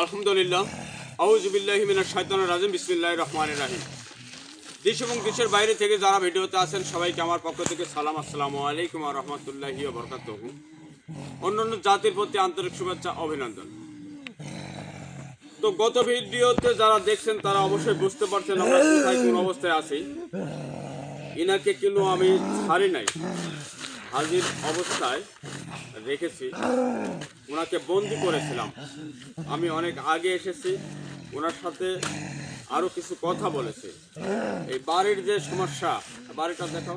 আলহামদুলিল্লাহ, আউযু বিল্লাহি মিনাশ শাইতানির রাজিম, বিসমিল্লাহির রহমানির রহিম। দেশ এবং দেশের বাইরে থেকে যারা ভিডিওতে আছেন সবাইকে আমার পক্ষ থেকে সালাম, আসসালামু আলাইকুম ওয়া রাহমাতুল্লাহি ওয়া বারাকাতুহু। অন্যান্য জাতির প্রতি আন্তরিক শুভেচ্ছা, অভিনন্দন। তো গত ভিডিওতে যারা দেখছেন তারা অবশ্যই বুঝতে পারছেন আমরা কোথায় কোন অবস্থায় আছি। ইনাকে কিন্তু আমি ছাড়ি নাই, হাজির অবস্থায় রেখেছি। ওনাকে বন্দি করেছিলাম। আমি অনেক আগে এসেছি, ওনার সাথে আরো কিছু কথা বলেছি। এই বাড়ির যে সমস্যা, বাড়িটা দেখো,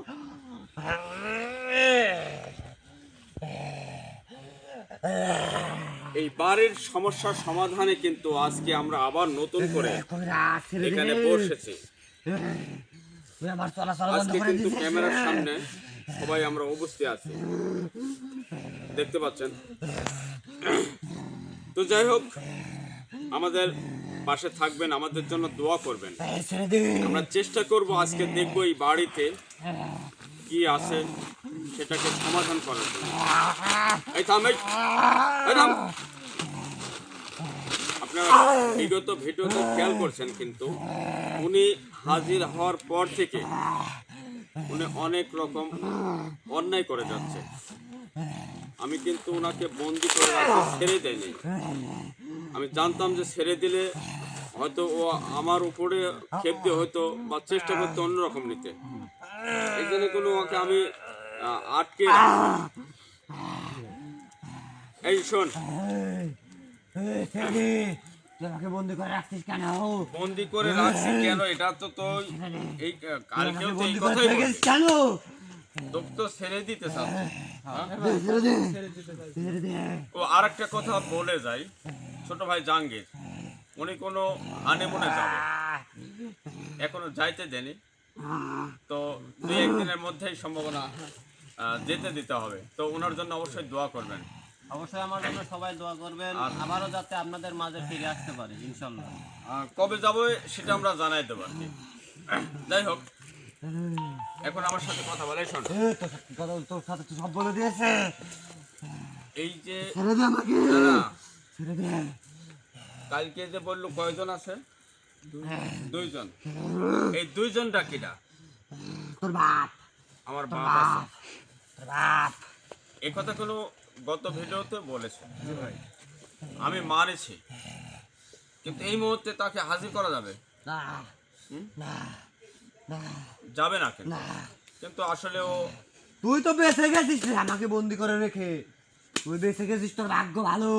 এই বাড়ির সমস্যার সমাধানে কিন্তু আজকে আমরা আবার নতুন করে এখানে বসেছি। আজকে কিন্তু ক্যামেরার সামনে সবাই আমরা উপস্থিত আছি, দেখতে পাচ্ছেন। তো যাই হোক, আমাদের পাশে থাকবেন, আমাদের জন্য দোয়া করবেন। আমরা চেষ্টা করব আজকে দেখবো এই বাড়িতে কি আছে সেটাকে সমাধান করার জন্য। আপনারা বিগত ভিডিওতে খেয়াল করছেন, কিন্তু উনি হাজির হওয়ার পর থেকে উনি অনেক রকম অন্যায় করে যাচ্ছে। আমি কিন্তু ওনাকে বন্দি করে রাখতে ছেড়ে দেয়নি। আমি জানতাম যে ছেড়ে দিলে হয়তো ও আমার উপরে ক্ষেপ দিয়ে হয়তো বা চেষ্টা করতে অন্যরকম নিতে, এই জন্য কোনো ওকে আমি আটকে রাখি। এই শোন, বন্দি করে রাখছিস কেন? বন্দি করে রাখছি কেন? এটা তো তোর এই কালকেও তো এই কথাই বলছিস কেন? তোকে তো ছেড়ে দিতে চাচ্ছে। ও আর একটা কথা বলে যাই, ছোট ভাই জাহাঙ্গীর উনি কোনো হানিমুনে যাবে, এখনো যাইতে দেনি। তো 2-1 দিনের মধ্যেই সম্ভাবনা যেতে দিতে হবে। তো ওনার জন্য অবশ্যই দোয়া করবেন। অবশ্যই আমার জন্য সবাই দোয়া করবেন, আবারও যাতে আপনাদের মাঝে ফিরে আসতে পারি ইনশাল্লাহ। কবে যাবো সেটা আমরা জানাই দেবো আর কি। যাই হোক, এখন আমার সাথে কথা বলে শোন। তোর সাথে তো সব বলে দিয়েছে। এই যে ছেড়ে দে আমাকে, না, ছেড়ে দে। কালকে যে বললো কয়জন আছে? 2 জন। এই 2 জনটা কিটা? তোর বাপ। আমার বাপ আছে। তোর বাপ এই কথা কোনো গত ভিডিওতে বলেছে, আমি মানেছি, কিন্তু এই মুহূর্তে তাকে হাজির করা যাবে না, না, না, যাবে না কেন? না। কিন্তু আসলে ও, তুই তো বেঁচে গেছিস রে আমাকে বন্দি করে রেখে। তুই বেঁচে গেছিস, তোর ভাগ্য ভালো।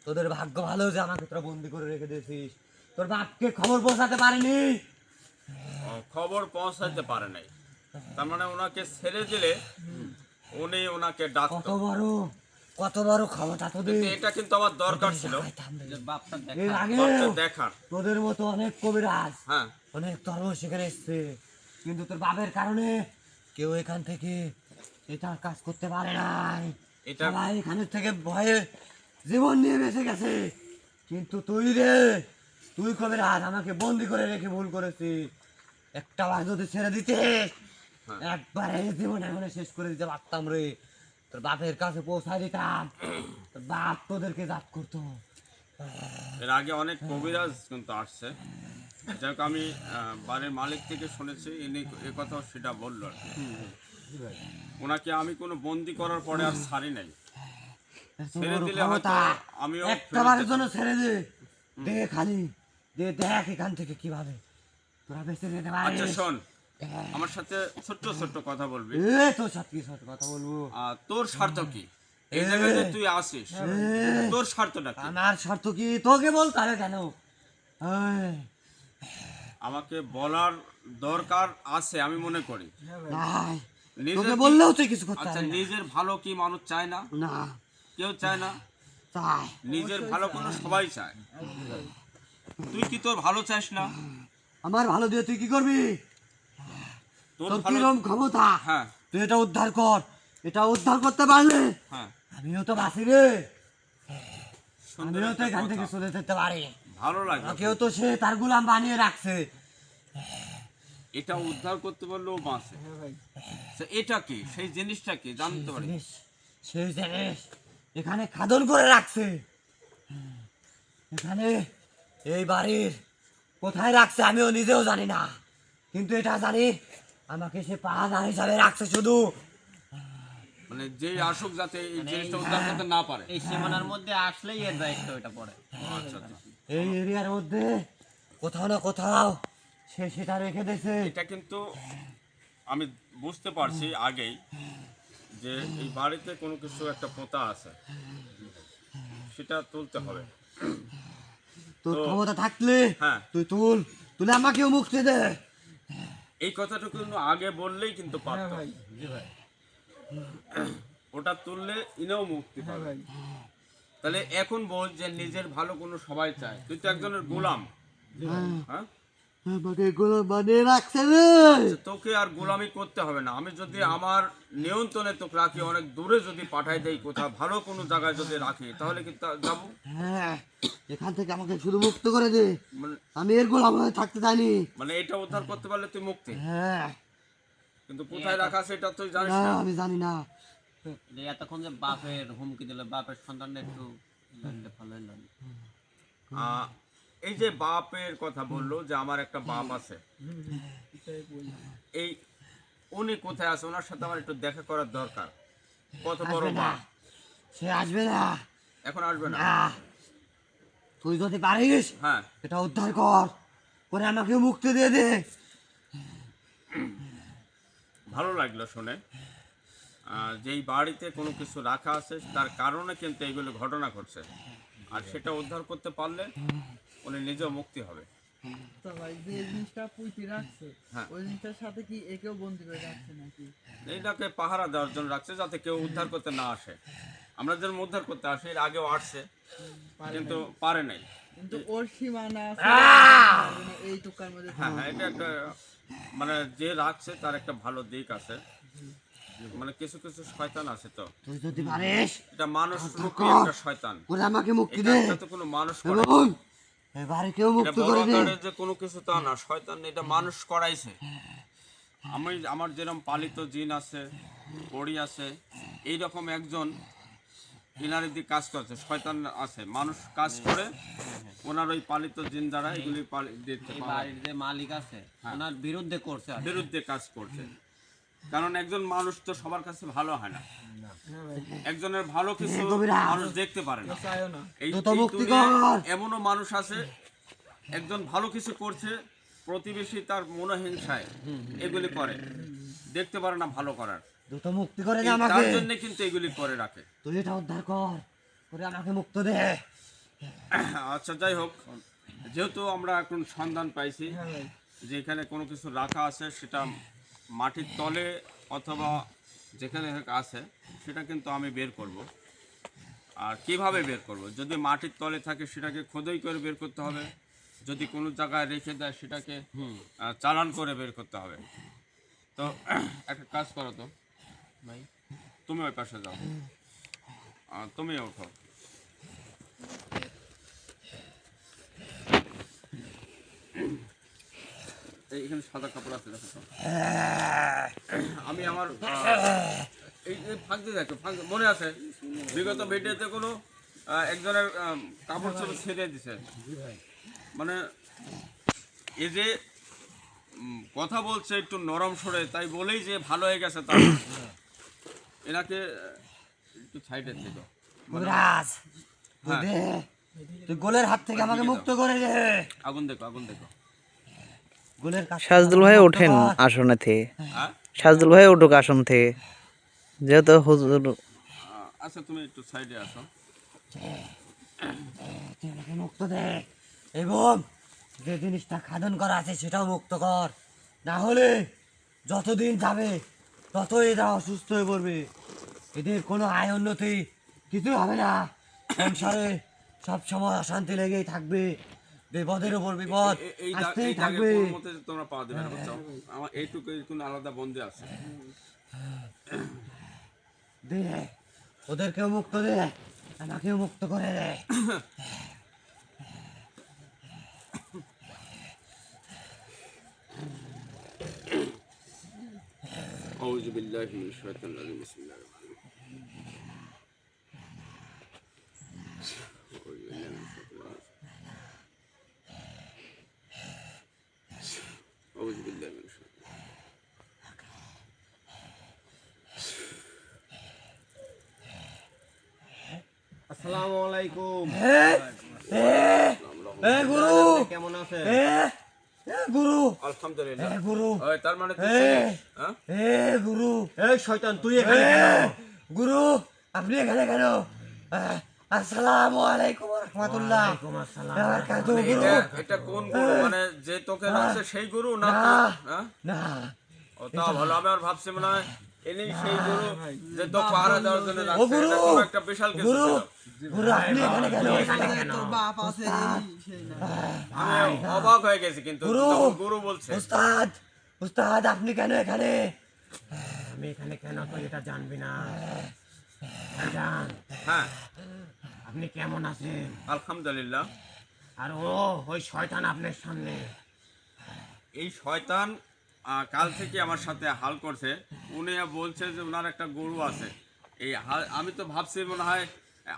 তোদের ভাগ্য ভালো যে আমাকে তোরা বন্দি করে রেখে দিয়েছিস। তোর বাপকে খবর পৌঁছাতে পারিনি। খবর পৌঁছাইতে পারে নাই, তার মানে ওনাকে ছেড়ে দিলে উনি ওনাকে ডাকতো। কত বড় ক্ষমতা তোদের। কিন্তু এটা কিন্তু আমার দরকার ছিল বাপটা এর আগে দেখার। তোদের মতো অনেক কবিরাজ, হ্যাঁ, অনেক ধর্ম সেখানে এসছে, কিন্তু তোর বাপের কারণে কেউ এখান থেকে এটা কাজ করতে পারে নাই। এটা সবাই এখানে থেকে ভয়ে জীবন নিয়ে বেঁচে গেছে। কিন্তু তুই রে, তুই কবিরাজ আমাকে বন্দি করে রেখে ভুল করেছিস। একটা বার যদি ছেড়ে দিতে, একবারে জীবন এখানে শেষ করে দিতে পারতাম রে। তোর বাপের কাছে পৌঁছায় দিতাম, তোর বাপ তোদেরকে জাত করতো। এর আগে অনেক কবিরাজ কিন্তু আসছে। যাই হোক, আমি বাড়ির মালিক থেকে শুনেছি, ইনি এ কথাও সেটা বললো আর কি। ওনাকে আমি কোনো বন্দি করার পরে আর ছাড়ি নাই। ছেড়ে দিলে হয়তো আমিও একটা বারের জন্য ছেড়ে দে, দে খালি দে, দেখ এখান থেকে কিভাবে তোরা বেঁচে যেতে পারিস। আচ্ছা শোন, আমার সাথে ছোট্ট ছোট্ট কথা বলবি। তোর সাথে কি সাথে কথা বলবো? তোর স্বার্থ কি এই জায়গায় যে তুই আসিস? তোর স্বার্থটা কি? আমার স্বার্থ কি তোকে বলতে হবে কেন? আমাকে বলার দরকার আছে আমি মনে করি। তোকে বললেও তুই কিছু করতে আচ্ছা, পারবি না। নিজের ভালো কি মানুষ চায় না? না, কেউ চায় না। চাই। নিজের ভালো কোনো সবাই চায়। তুই কি তোর ভালো চাস না? আমার ভালো দিয়ে তুই কি করবি? তোর তোর ভালো, কিরম ক্ষমতা? হ্যাঁ তুই এটা উদ্ধার কর। এটা উদ্ধার করতে পারলে হ্যাঁ, আমিও তো বাঁচি রে। সুন্দর আমিও তো একটা এখান কথা। থেকে চলে যেতে পারি। ভালো লাগে। কেউ তো সে তার গোলাম বানিয়ে রাখছে। এটা উদ্ধার করতে পারলেও বাঁচে। এটা কি সেই জিনিসটা কি জানতে পারি? সেই জিনিস এখানে খাদন করে রাখছে। এখানে এই বাড়ির কোথায় রাখছে আমিও নিজেও জানি না, কিন্তু এটা জানি আমাকে সে পাহারা হিসাবে রাখছে শুধু। মানে যে আসুক যাতে এই জিনিসটা উদ্ধার করতে না পারে। এই সীমানার মধ্যে আসলেই এর দায়িত্ব এটা পড়ে। আচ্ছা আচ্ছা। এই এরিয়ার মধ্যে কোথাও না কোথাও সে সেটা রেখে দিয়েছে। এটা কিন্তু আমি বুঝতে পারছি আগেই যে এই বাড়িতে কোনো কিছু একটা পোতা আছে, সেটা তুলতে হবে। তোর তো- ক্ষমতা থাকলে হ্যাঁ। তুই তুলে আমাকেও মুক্তি দে। এই কথাটুকু কিন্তু আগে বললেই কিন্তু পারত। ওটা তুললে ইনেও মুক্তি পাবে। তাহলে এখন বল যে নিজের ভালো কোনো সবাই চায়, তুই তো একজনের গোলাম। হ্যাঁ, আমাকে এগুলো বানিয়ে রাখছে রে। তোকে আর গোলামি করতে হবে না। আমি যদি আমার নিয়ন্ত্রণে তোকে রাখি, অনেক দূরে যদি পাঠাই দেই কোথাও ভালো কোনো জায়গায় যদি রাখি, তাহলে কি যাবো? হ্যাঁ, এখান থেকে আমাকে শুধু মুক্ত করে দে। মানে আমি এর গোলাম হয়ে থাকতে চাইনি। মানে এটা উদ্ধার করতে পারলে তুই মুক্তি, হ্যাঁ, কিন্তু কোথায় রাখা সেটা তুই জানিস না না। আমি জানি না। যে এতক্ষণ যে বাপের হুমকি দিল, বাপের সন্তানটা একটু জানলে ভালো হলো। এই যে বাপের কথা বললো যে আমার একটা বাপ আছে, এই উনি কোথায় আছে? ওনার সাথে আমার একটু দেখা করার দরকার। কত বড় আসবে না, বাপ, সে আসবে না। এখন আসবে না। না, তুই যদি পারিস হ্যাঁ, এটা উদ্ধার করে আমাকে মুক্তি দিয়ে দে। ভালো লাগলো শুনে। যেই বাড়িতে কোনো কিছু রাখা আছে তার কারণে কিন্তু এইগুলো ঘটনা ঘটছে, আর সেটা উদ্ধার করতে পারলে উনি নিজেও মুক্তি হবে। তো ভাই যে জিনিসটা পুঁতে রাখছে হ্যাঁ। ওই জিনিসটার সাথে কি একেও বন্দি করে রাখছে নাকি? এইটাকে পাহারা দেওয়ার জন্য রাখছে, যাতে কেউ উদ্ধার করতে না আসে। আমরা যেন উদ্ধার করতে আসি, এর আগেও আসছে কিন্তু পারে নাই। কিন্তু ওর সীমানা আছে এই টুকার মধ্যে। হ্যাঁ হ্যাঁ, এটা একটা মানে যে রাখছে তার একটা ভালো দিক আছে। মানে কিছু কিছু শয়তান আছে, তো তুই যদি পারিস এটা মানুষ রূপী একটা শয়তান। করে আমাকে মুক্তি এটা দে একটা তো কোনো মানুষ করে। এবং এই বাড়িকেও এটা মুক্ত বড় করে দে। আকারের যে কোনো কিছু তা না, শয়তান এটা মানুষ করাইছে। আমার যেরকম পালিত জিন আছে, পড়ি আছে, এইরকম একজন ইনারের দিকে কাজ করছে, শয়তান আছে, মানুষ কাজ করে ওনার ওই পালিত জিন দ্বারা এগুলি দিতে এই বাড়ির যে মালিক আছে ওনার বিরুদ্ধে করছে আর কি। বিরুদ্ধে কাজ করছে। কারণ একজন মানুষ তো সবার কাছে ভালো হয় না, একজনের ভালো কিছু মানুষ দেখতে পারে না। এই দ্রুত এই মুক্তি দুনিয়ায় কর। এমনও মানুষ আছে, একজন ভালো কিছু করছে, প্রতিবেশী তার মনোহিংসায় এগুলি করে, দেখতে পারে না ভালো করার। দ্রুত মুক্তি করে দে আমাকে। তার জন্য কিন্তু এগুলি করে রাখে। তুই এটা উদ্ধার করে আমাকে মুক্ত দে। আচ্ছা, যাই হোক, যেহেতু আমরা এখন সন্ধান পাইছি যে এখানে কোনো কিছু রাখা আছে, সেটা মাটির তলে অথবা যেখানে আছে সেটা কিন্তু আমি বের করব। আর কিভাবে বের করব? যদি মাটির তলে থাকে সেটাকে খোদাই করে বের করতে হবে, যদি কোনো জায়গায় রেখে দেয় সেটাকে চালান করে বের করতে হবে। তো একটা কাজ করো তো ভাই, তুমি ওই পাশে যাও, তুমি ওঠো। এখানে সাদা কাপড় আছে, দেখো তো। আমি আমার এই ফাঁক দিয়ে দেখো, ফাঁক মনে আছে বিগত ভিডিওতে কোনো একজনের কাপড় চোপড় ছেড়ে দিছে। মানে এই যে কথা বলছে একটু নরম সরে, তাই বলেই যে ভালো হয়ে গেছে তা না। এনাকে একটু সাইডে থেকে কবিরাজ, তুই দে। তুই গোলের হাত থেকে আমাকে মুক্ত করে দে। আগুন দেখো, আগুন দেখো। গোলের কাছ থেকে সাজদুল ভাই আমাকে মুক্ত ওঠেন কর। আসনে থেকে, হ্যাঁ, সাজদুল ভাই উঠুক আসন থেকে, যেহেতু হুজুর। আচ্ছা তুমি একটু সাইডে আসো। তুই আমাকে মুক্ত দে এবং যে জিনিসটা খাদন করা আছে সেটাও মুক্ত কর। না হলে যতদিন যাবে ততই এরা অসুস্থ হয়ে পড়বে। এদের কোনো আয় উন্নতি কিছু হবে না। সংসারে সব সময় অশান্তি লেগেই থাকবে, বিপদের উপর বিপদ এই আসতেই জায়গায় থাকবে। কোনো মতে তোমরা পাওয়া দেবে না, বুঝছো? আমার এইটুকু কোনো আলাদা বন্ধে আছে। দে, ওদেরকেও মুক্ত দে, আমাকেও মুক্ত করে দে। আউযু বিল্লাহি মিনাশ শাইতানির রাজিম, বিসমিল্লাহির রহমানির রহিম। আসসালামু আলাইকুম। এ এ এ গুরু কেমন আছেন? এ এ গুরু আলহামদুলিল্লাহ। এ গুরু ওই তার মানে তুই এ চিনিস, হ্যাঁ? এ গুরু এই শয়তান তুই এ এখানে কেন? গুরু আপনি এখানে কেন আসসালামু আলাইকুম ওয়া রাহমাতুল্লাহ ওয়ালাইকুম আসসালাম। বারাকাতুহু মানে গুরু এটা কোন গুরু, মানে যে তোকে রাখছে সেই গুরু না না তো- হ্যাঁ? না ও তা ভালো, আমি আর ভাবছি মনে হয় ইনি সেই গুরু যে তো পাহারা দেওয়ার জন্য ও রাখছে। গুরু এটা কোনো একটা বিশাল কিছু গুরু ছিল। গুরু আপনি এখানে কেন তোর বাপ আছে এই সেই না আমি অবাক হয়ে গেছি কিন্তু গুরু যখন গুরু বলছে। উস্তাদ উস্তাদ আপনি কেন এখানে আমি এখানে কেন তুই এটা জানবি না। ভাইজান হ্যাঁ, আপনি কেমন আছেন? আলহামদুলিল্লাহ। আর ওই শয়তান আপনার সামনে। এই শয়তান কাল থেকে আমার সাথে হাল করছে। উনি বলছে যে ওনার একটা গরু আছে। এই হাল আমি তো ভাবছি মনে হয়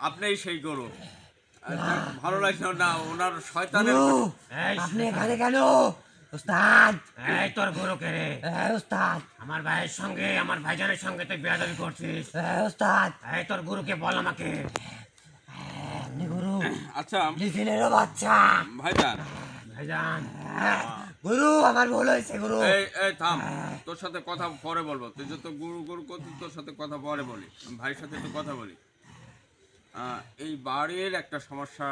আপনিই সেই গরু। ভালো লাগলো না ওনার শয়তানের। গুরু এই আপনি এখানে কেন উস্তাদ এই তোর গুরুকে রে। উস্তাদ আমার ভাইয়ের সঙ্গে আমার ভাইজানের সঙ্গে তুই বেয়াদবি করছিস। উস্তাদ এই তোর গুরুকে বল আমাকে। আপনি গুরু আচ্ছা লিফিনেরও বাচ্চা ভাইজান, ভাইজান গুরু আমার ভুল হয়েছে গুরু এই এই থাম, তোর সাথে কথা পরে বলবো। তুই যত গুরু গুরু করছিস তোর সাথে কথা পরে বলি। আমি ভাইয়ের সাথে একটু কথা বলি। এই বাড়ির একটা সমস্যা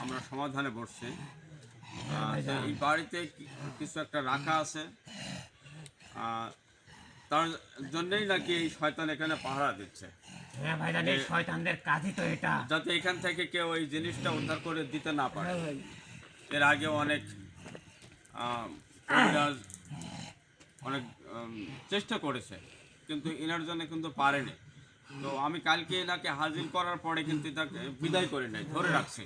আমরা সমাধানে বসছি। তো এই বাড়িতে কিছু একটা রাখা আছে। তার জন্যই নাকি এই শয়তান এখানে পাহারা দিচ্ছে, হ্যাঁ ভাইজান এই শয়তানদের কাজই তো এটা। যাতে এখান থেকে কেউ এই জিনিসটা উদ্ধার করে দিতে না পারে। এর আগেও অনেক কবিরাজ অনেক চেষ্টা করেছে, কিন্তু এনার জন্য কিন্তু পারেনি। তো আমি কালকে এনাকে হাজির করার পরে কিন্তু তাকে বিদায় করে নাই, ধরে রাখছি।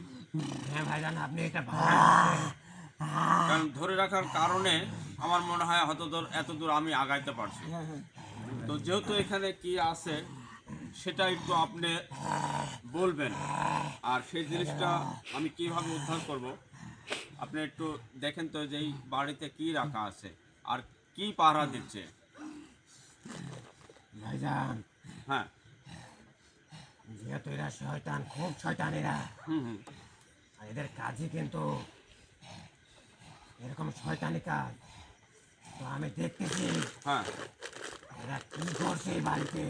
হ্যাঁ ভাইজান আপনি এটা ভালো করছেন। কারণ ধরে রাখার কারণে আমার মনে হয় হয়তো এত দূর আমি আগাইতে পারছি। তো যেহেতু এখানে কি আছে সেটা একটু আপনি বলবেন, আর সেই জিনিসটা আমি কিভাবে উদ্ধার করব আপনি একটু দেখেন তো যে এই বাড়িতে কি রাখা আছে আর কি পাহারা দিচ্ছে। ভাইজান হ্যাঁ, যেহেতু এরা শয়তান, খুব শয়তান এরা। হুম হুম, আর এদের কাজই কিন্তু এরকম শয়তানি কাজ। তো আমি দেখতেছি হ্যাঁ, এরা কি করছে এই বাড়িতে।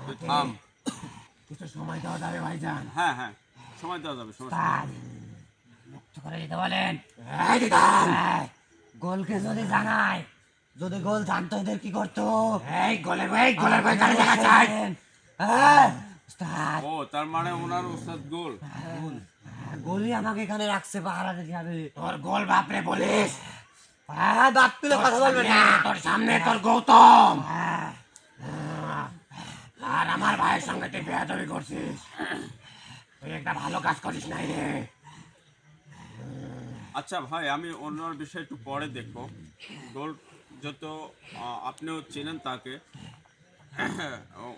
তুই থাম। কিছু সময় দেওয়া যাবে ভাইজান? হ্যাঁ হ্যাঁ, সময় দেওয়া যাবে, সমস্যা নেই। তার মুক্ত করে দিতে বলেন। গোলকে যদি জানায়, যদি গোল জানতো এদের কি করতো এই গোলের বই গাড়ি দেখা চাই। হ্যাঁ, উস্তাদ ও তার মানে ওনার উস্তাদ গোল। গোলই আমাকে এখানে রাখছে পাহারা দিতে হবে তোর গোল বাপরে বলিস? হ্যাঁ বাপ তুলে কথা বলবে না তোর সামনে তোর গৌতম। হ্যাঁ, আর আমার ভাইয়ের সঙ্গে তুই বেয়াদবি করছিস। তুই একটা ভালো কাজ করিস নাই রে। আচ্ছা ভাই, আমি অন্যান্য বিষয় একটু পরে দেখবো। গোল যত আপনিও চেনেন তাকে,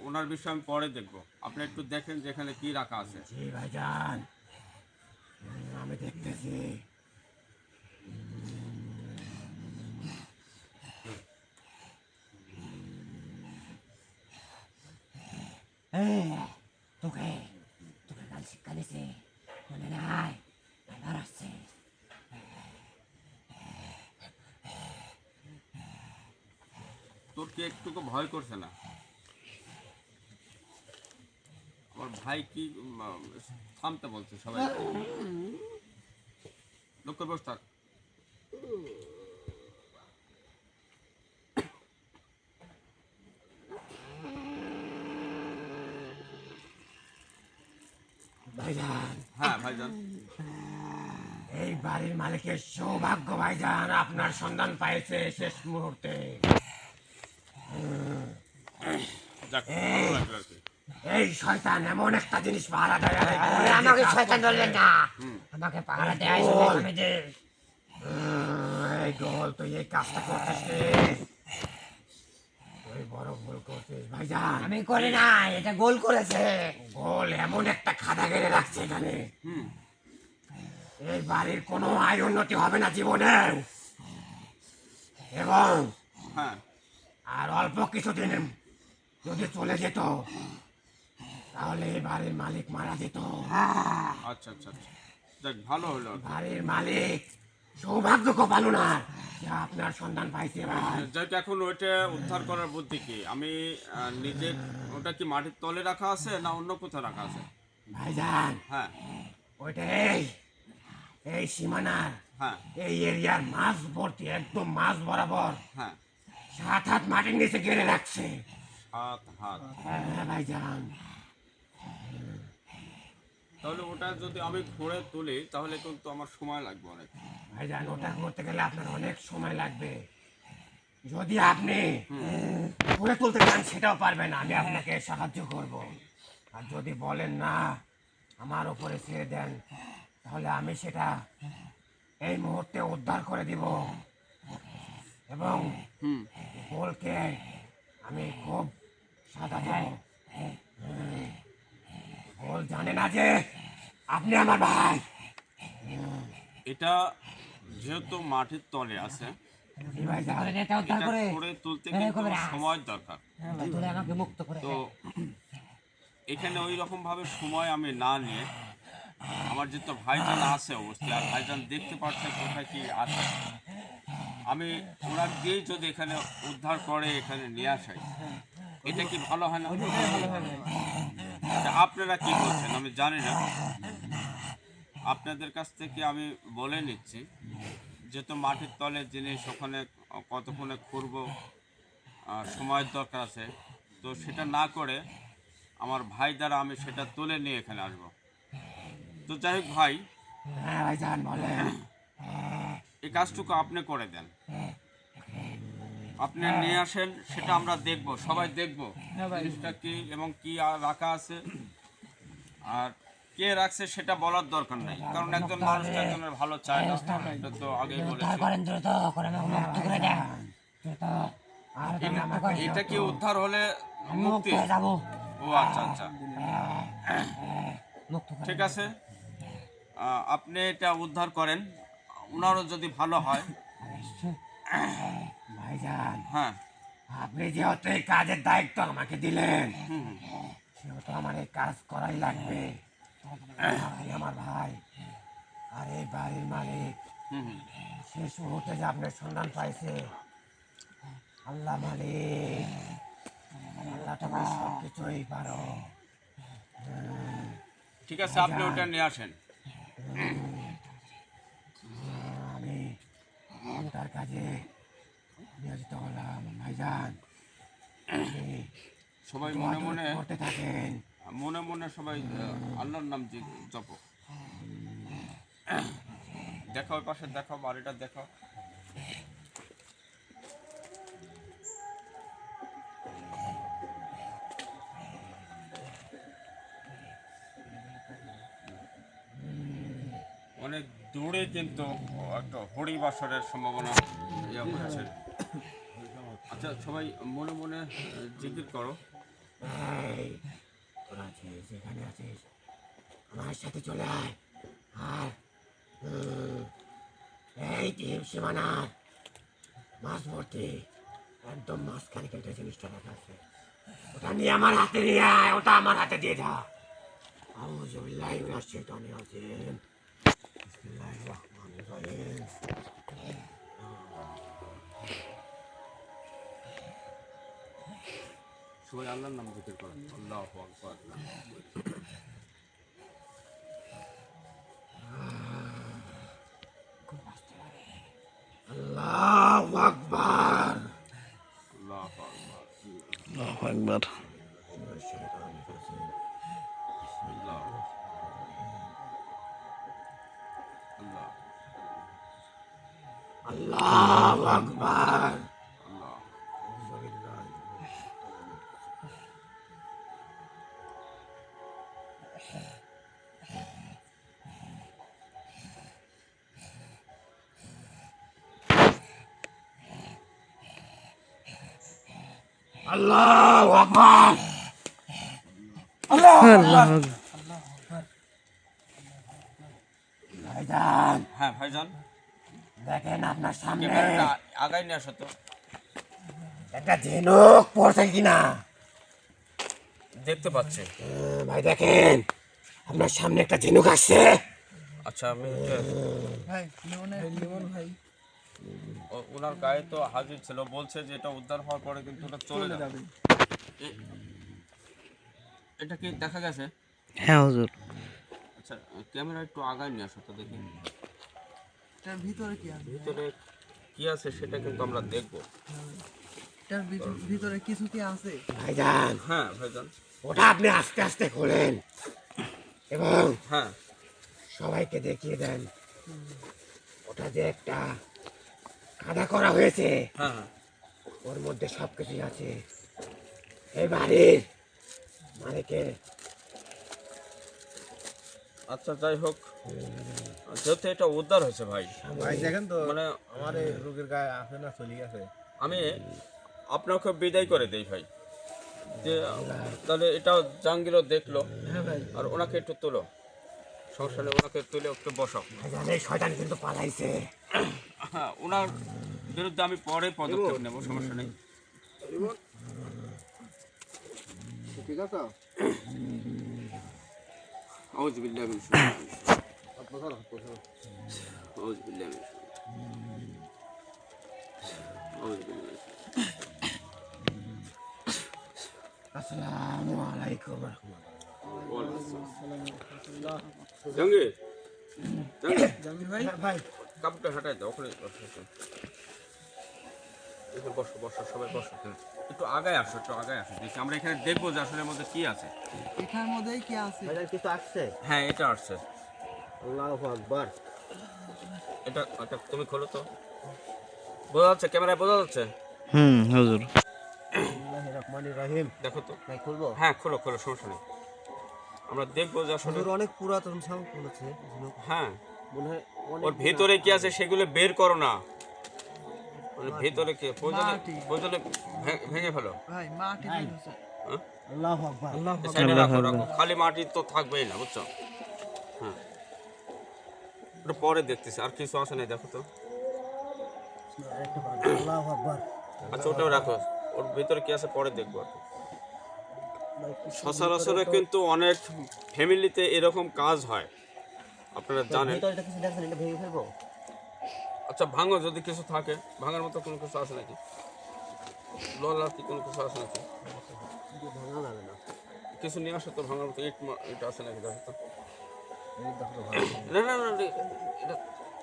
ওনার বিষয় আমি পরে দেখবো। আপনি একটু দেখেন যে এখানে কি রাখা আছে। জি ভাইজান আমি দেখতেছি। তোকে তোকে কাল শিক্ষা দিছে মনে নাই এবার আসছে তোর কি একটুকু ভয় করছে না? আমার ভাই কি থামতে বলছে সবাই। লক্ষ্য বস থাক। ভাইজান হ্যাঁ ভাইজান, এই বাড়ির মালিকের সৌভাগ্য ভাইজান আপনার সন্ধান পাইছে শেষ মুহূর্তে। যাক ভালো লাগলো আর কি। এই শয়তান এমন একটা জিনিস পাহারা দেয়। আমাকে শয়তান বলবেন না আমাকে পাহারা দেয় আমি যে এই গোল তুই এই কাজটা করছিস রে। তুই বড় ভুল করছিস ভাইজান। আমি করি না এটা গোল করেছে গোল এমন একটা খাদা গেড়ে রাখছে এখানে। হুম, এই বাড়ির কোনো আয় উন্নতি হবে না জীবনে। এবং হ্যাঁ আর অল্প কিছুদিন যদি চলে যেত তাহলে এই বাড়ির মালিক মারা যেত। আচ্ছা আচ্ছা আচ্ছা, দেখ ভালো হলো। বাড়ির মালিক সৌভাগ্য কপাল ওনার যে আপনার সন্ধান পাইছে ভাই। যাক, এখন ওইটা উদ্ধার করার বুদ্ধি কি? আমি নিজে, ওটা কি মাটির তলে রাখা আছে না অন্য কোথাও রাখা আছে? ভাইজান হ্যাঁ ওইটা এই সীমানার হ্যাঁ এই এরিয়ার মাছ ভর্তি, একদম মাছ বরাবর হ্যাঁ, 7 হাত মাটির নিচে গেড়ে রাখছে। 7 হাত। হ্যাঁ ভাইজান। তাহলে ওটা যদি আমি ঘুরে তুলি তাহলে কিন্তু আমার সময় লাগবে অনেক। ভাইজান ওটা করতে গেলে আপনার অনেক সময় লাগবে। যদি আপনি ঘুরে তুলতে চান সেটাও পারবেন, আমি আপনাকে সাহায্য করব। আর যদি বলেন না আমার উপরে ছেড়ে দেন, তাহলে আমি সেটা এই মুহূর্তে উদ্ধার করে দিব এবং গোলকে আমি খুব সাদা দেব। গোল জানে না যে আপনি আমার ভাই। এটা যেহেতু মাটির তলে আছে, জি ভাইজান। এটা উদ্ধার এটা করে ঘুরে তুলতে কিন্তু সময় দরকার। তুলে আমাকে মুক্ত করে তো এখানে ওই রকম ভাবে সময় আমি না নিয়ে, আমার যেহেতু ভাইজান আছে অবশ্যই, আর ভাইজান দেখতে পাচ্ছে কোথায় কি আছে, আমি ওরা দিয়েই যদি এখানে উদ্ধার করে এখানে নিয়ে আসাই, এটা কি ভালো হয় না? আচ্ছা, আপনারা কি করছেন আমি জানি না, আপনাদের কাছ থেকে আমি বলে নিচ্ছি, যেহেতু মাটির তলে জিনিস, ওখানে কতক্ষণে খুঁড়বো, সময়ের দরকার আছে, তো সেটা না করে আমার ভাই দ্বারা আমি সেটা তুলে নিয়ে এখানে আসবো। তো যাই হোক ভাই, হ্যাঁ ভাইজান বলেন। এই কাজটুকু আপনি করে দেন, আপনি নিয়ে আসেন, সেটা আমরা দেখব, সবাই দেখব জিনিসটা কি এবং কি রাখা আছে, আর কে রাখছে সেটা বলার দরকার নাই, কারণ একজন মানুষ তো একজনের ভালো চায় না, এটা তো আগেই বলেছি। দ্রুত করে আমাকে মুক্ত করে দেন। দ্রুত আর তুমি আমাকে এটা কি উদ্ধার হলে মুক্তি? হয়ে যাবো। ও আচ্ছা আচ্ছা, মুক্ত করে ঠিক আছে, আপনি এটা উদ্ধার করেন, ওনারও যদি ভালো হয়। ভাইজান হ্যাঁ, আপনি যেহেতু এই কাজের দায়িত্ব আমাকে দিলেন, হুম, সেহেতু আমার এই কাজ করাই লাগবে। আপনি আমার ভাই, আর এই বাড়ির মালিক হুম, শেষ মুহূর্তে যে আপনার সন্ধান পাইছে, আল্লাহ মালিক, আল্লাহ তুমি সব কিছুই পারো। ঠিক আছে, আপনি ওটা নিয়ে আসেন। আমি তার কাজে নিয়োজিত হলাম ভাইজান। আপনি সবাই মনে মনে করতে থাকেন। মনে মনে সবাই আল্লাহর নাম জপ। দেখাও, ওই পাশে দেখাও, বাড়িটা দেখাও। অনেক দূরে কিন্তু একটা হরি বাসরের সম্ভাবনা ইয়া হচ্ছে। আচ্ছা, সবাই মনে মনে জিকির করো। এই, তোরা আছিস, যেখানে আছিস আমার সাথে চলে আয়। আর এই টিম সীমানার মাছ ভর্তি, একদম মাঝখানে কেটে জিনিসটা রাখা আছে, ওটা নিয়ে আমার হাতে নিয়ে আয়, ওটা আমার হাতে দিয়ে যা। আউযু বিল্লাহি মিনাশ শাইতানির রাজিম। বিসমিল্লাহির রহমানির রহিম। সবাই আল্লাহর নাম জিকির করো। আল্লাহু আকবার। আল্লাহু আকবার। আল্লাহু আকবার। আল্লাহু আকবার। আল্লাহ, আল্লাহ, আল্লাহু আকবার। আল্লাহ। আল্লাহু আকবার। আল্লাহ ভাইজান হ্যাঁ ভাইজান, দেখেন আপনার সামনে ক্যামেরাটা আগাই নিয়ে আসো তো। একটা ঝিনুক পড়ছে কিনা। দেখতে পাচ্ছি। ভাই দেখেন, আপনার সামনে একটা ঝিনুক আসছে। আচ্ছা আমি ভাই লিমন ভাই ওনার গায়ে তো হাজির ছিল, বলছে যে এটা উদ্ধার হওয়ার পরে কিন্তু ওটা চলে যাবে। এটা কি দেখা গেছে? হ্যাঁ হুজুর। আচ্ছা ক্যামেরা একটু আগায় নিয়ে আসো তো দেখি এটার ভিতরে কি আছে? ভিতরে কি আছে সেটা কিন্তু আমরা দেখবো। এটার ভিতরে কিছু কি আছে? ভাইজান, হ্যাঁ ভাইজান। ওটা আপনি আস্তে আস্তে খোলেন এবং হ্যাঁ সবাইকে দেখিয়ে দেন। ওটা যে একটা কাদা করা হয়েছে, হ্যাঁ হ্যাঁ ওর মধ্যে সব কিছুই আছে। এই বাড়ির মালিকের। আচ্ছা যাই হোক, যেহেতু এটা উদ্ধার হয়েছে ভাই, ভাই দেখেন তো মানে আমার এই রোগের গায়ে আছে না চলে গেছে। আমি আপনাকে বিদায় করে দেই ভাই, যে তাহলে এটা জাহাঙ্গীরও দেখলো। আর ওনাকে একটু তোলো, সমস্যা নেই, ওনাকে তুলে একটু বসাও। ভাইজান, এই শয়তান কিন্তু পালাইছে। হ্যাঁ ওনার বিরুদ্ধে আমি পরে পদক্ষেপ নেব, সমস্যা নেই। ঠিক আছে আউযু বিল্লাহি মিনাশ শাইতানির রাজিম। আউযু বিল্লাহি মিনাশ আউযু বিল্লাহি। আসসালামু আলাইকুম। জাহাঙ্গীর, জামিল ভাই ভাই কাপড়টা হাঁটাই দাও, ওখানে বসো। এখানে বসো বসো, সবাই বসো। একটু আগায় আসো, একটু আগায় আসো, দেখি আমরা এখানে দেখবো যে আসলে এর মধ্যে কি আছে। এটার মধ্যেই কি আছে? ভাইজান কিছু আসছে। হ্যাঁ এটা আসছে। আল্লাহু আকবার। এটা এটা তুমি খোলো তো, বোঝা যাচ্ছে? ক্যামেরায় বোঝা যাচ্ছে? হুজুর। বিসমিল্লাহির রহমানির রহিম। দেখো তো। ভাই খুলবো? হ্যাঁ খোলো খোলো, সমস্যা নেই। আমরা দেখবো যে আসলে হুজুর অনেক পুরাতন সাউন্ড বলেছে। হ্যাঁ মনে হয় অনেক ওর ভেতরে কি আছে সেগুলো বের করো না। মানে ভেতরে কি মাটি। প্রয়োজনে ভেঙে ফেলো। ভাই মাটি বের হচ্ছে। হ্যাঁ? আল্লাহু আকবার। এই সাইডে রাখো রাখো, খালি মাটি তো থাকবেই না, বুঝছো? হ্যাঁ ওটা পরে দেখতেছি, আর কিছু আছে না দেখো তো। আল্লাহু আকবার। আচ্ছা ওটাও রাখো, ওর ভিতরে কি আছে পরে দেখবো আর কি। সচরাচর কিন্তু অনেক ফ্যামিলিতে এরকম কাজ হয়, আপনারা জানেন। ভিতরে কিছু দেখছেন, এটা ভেঙে ফেলবো? আচ্ছা ভাঙো, যদি কিছু থাকে ভাঙার মতো কোনো কিছু আছে নাকি, ললার কি কোনো কিছু আছে নাকি? ভাঙা যাবে না। কিছু নিয়ে আসো তো ভাঙার মতো, ইট আছে নাকি দেখো তো। এই দেখো ভাই। না না না, এটা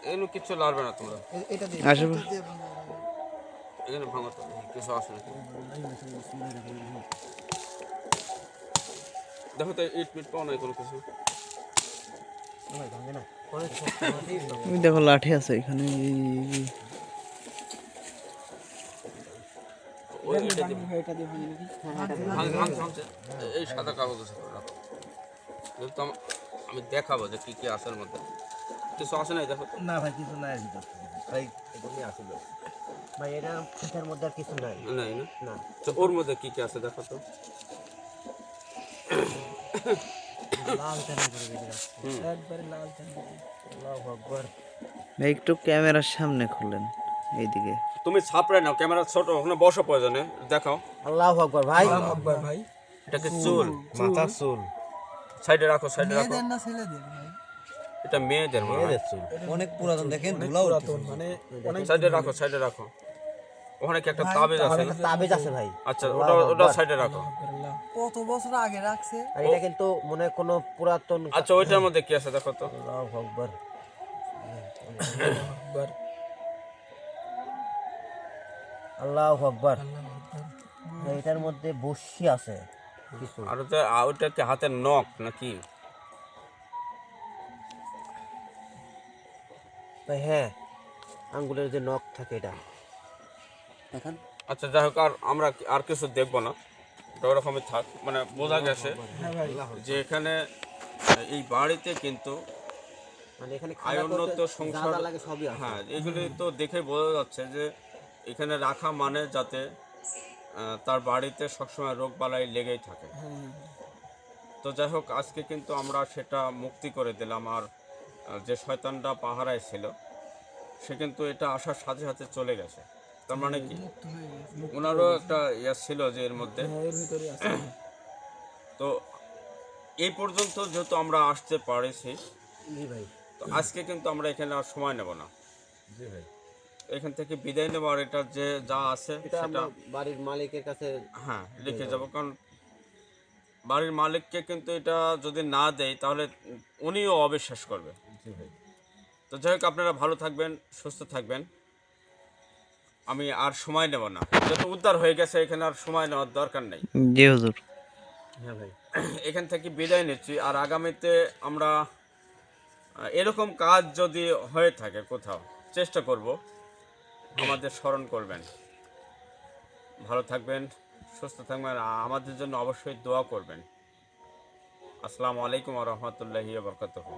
এগুলো কিচ্ছু লাগবে না তোমরা, এটা দিয়ে আসবে। দিয়ে ভাঙা যাবে। এখানে ভাঙো তো, কিছু আছে নাকি দেখো তো, ইট মিট পাও নাই কোনো কিছু। ভাই ভাঙে না। অনেক শক্ত মাটি। তুমি দেখো লাঠি আছে এখানে। ওই এটা দিয়ে ভাঙছে। এই সাদা কাগজ আছে রাখো, যেহেতু আমি দেখাবো যে কি কি আছে এর মধ্যে। কিছু আছে নাই দেখো তো। না ভাই কিছু নাই ভিতর। ভাই এগুলি আসিল। ভাই এটা এটার মধ্যে আর কিছু নাই। নাই না? না। তো ওর মধ্যে কি কি আছে দেখো তো। লাল টানা করে বেরিয়ে আসছে। একবারে লাল টান। আল্লাহু আকবার। ভাই একটু ক্যামেরার সামনে খুললেন এইদিকে। তুমি ছাপড়ে নাও, ক্যামেরা ছোট, ওখানে বসো প্রয়োজনে, দেখাও। আল্লাহু আকবার ভাই। ভাই এটা কি চুল? মাথা চুল। সাইডে রাখো, সাইডে রাখো। মেয়েদের না ছেলেদের ভাই? এটা মেয়েদের মনে হয়। চুল। অনেক পুরাতন, দেখেন ধুলাও মানে সাইডে রাখো, সাইডে রাখো। ওখানে কি একটা তাবিজ আছে না? তাবিজ আছে ভাই। আচ্ছা ওটা ওটা সাইডে রাখো। কত বছর আগে রাখছে? আর এটা কিন্তু মনে হয় কোনো পুরাতন। আচ্ছা ওইটার মধ্যে কি আছে দেখো তো। আল্লাহু আকবার। আল্লাহু আকবার। এটার মধ্যে বসি আছে কিছু। আর ওটা কি হাতের নখ নাকি? ভাই হ্যাঁ, আঙ্গুলের যে নখ থাকে এটা দেখেন। আচ্ছা যাই হোক, আর আমরা আর কিছু দেখবো না, এটা ওরকমই থাক। মানে বোঝা গেছে যে এখানে এই বাড়িতে কিন্তু মানে এখানে আয়োন্নত যা সংসার, যা লাগে সবই আছে। হ্যাঁ এগুলি তো দেখে বোঝা যাচ্ছে যে এখানে রাখা মানে যাতে তার বাড়িতে সবসময় রোগ বালাই লেগেই থাকে। তো যাই হোক, আজকে কিন্তু আমরা সেটা মুক্তি করে দিলাম। আর যে শয়তানটা পাহারায় ছিল সে কিন্তু এটা আসার সাথে সাথে চলে গেছে। তার মানে কি ওনারও একটা ইয়ে ছিল যে এর মধ্যে। তো এই পর্যন্ত যেহেতু আমরা আসতে পারেছি, জি ভাই। তো আজকে কিন্তু আমরা এখানে আর সময় নেব না, জি ভাই। এখান থেকে বিদায় নেব। আর এটা যে যা আছে এটা সেটা আমরা বাড়ির মালিকের কাছে হ্যাঁ রেখে যাব, কারণ বাড়ির মালিককে কিন্তু এটা যদি না দেয় তাহলে উনিও অবিশ্বাস করবে। জি ভাই। তো যাই হোক, আপনারা ভালো থাকবেন, সুস্থ থাকবেন। আমি আর সময় নেব না, যত উদ্ধার হয়ে গেছে এখানে আর সময় নেওয়ার দরকার নেই। জি হুজুর। হ্যাঁ ভাই। এখান থেকে বিদায় নিচ্ছি। আর আগামীতে আমরা এরকম কাজ যদি হয়ে থাকে কোথাও, চেষ্টা করব, আমাদের স্মরণ করবেন। ভালো থাকবেন, সুস্থ থাকবেন, আর আমাদের জন্য অবশ্যই দোয়া করবেন। আসসালামু আলাইকুম ওয়া রাহমাতুল্লাহি ওয়া বারাকাতুহু।